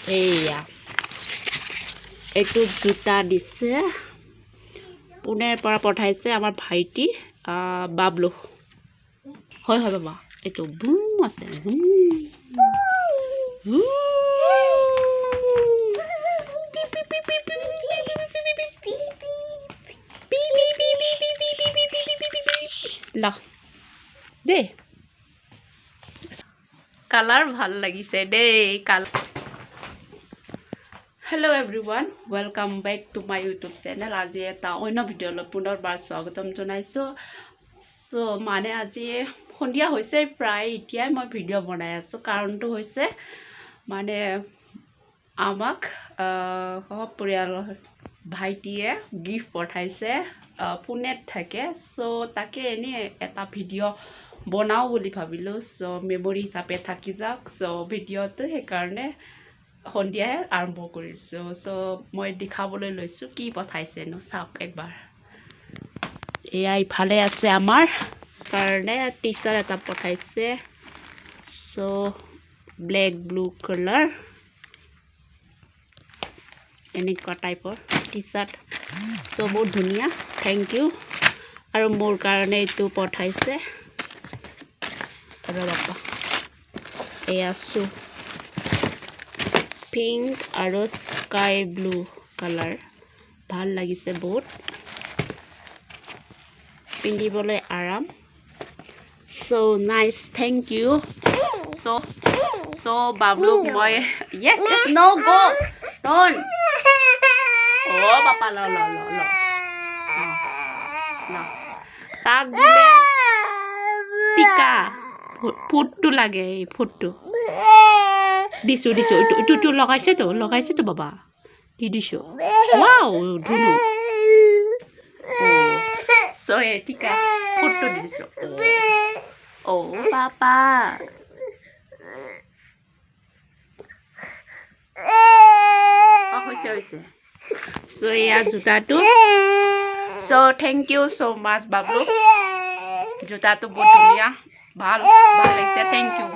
এইয়া এইটো জোতা দিছে পুনেৰ পৰা পঠাইছে আমাৰ ভাইটি বাবলু হয় হয় বাবা এইটো বুম আছে ল দেই কালাৰ ভাল লাগিছে দেই colour Hello everyone, welcome back to my YouTube channel. আজি এটা অন্য ভিডিঅ'লৈ পুনৰবাৰ স্বাগতম জনাইছো। সো মানে আজি সন্ধিয়া হৈছে প্ৰায় এতিয়া মই ভিডিঅ' বনাই আছো কাৰণটো হৈছে মানে আমাক পৰিয়ালৰ ভাইটিয়ে গিফ্ট পঠাইছে পুনেত থাকে সো তাকে এনে এটা ভিডিঅ' বনাও বুলি ভাবিলো সো মেমৰি হিচাপে থাকি যাওক সো ভিডিঅ'টো সেইকাৰণে সন্ধিয়াহে আৰম্ভ কৰিছোঁ সো মই দেখাবলৈ লৈছোঁ কি পঠাইছেনো চাওক একবাৰ এয়া ইফালে আছে আমাৰ কাৰণে টি চাৰ্ট এটা পঠাইছে সো ব্লেক ব্লু কালাৰ এনেকুৱা টাইপৰ টি চাৰ্ট সো বহুত ধুনীয়া থেংক ইউ আৰু মোৰ কাৰণে এইটো পঠাইছে আৰু বাপা এয়া চু পিংক আৰু স্কাই ব্লু কালাৰ ভাল লাগিছে বহুত পিন্ধিবলৈ আৰাম so nice thank you so Bablu মই yes no go don't বাপা ল তাক বোলে টিকা ফুটটো লাগে এই ফুটটো দিছো ইটো লগাইছে তো বাবা দি দিছো ওয়াও ধুনু সো টিকা ফুটটো দিছো ও পাপা হৈছে সো এয়া জোতাটো সো থেংক ইউ সো মাচ বাবলু জোতাটো বহুত ধুনীয়া ভাল লাগিছে থেংক ইউ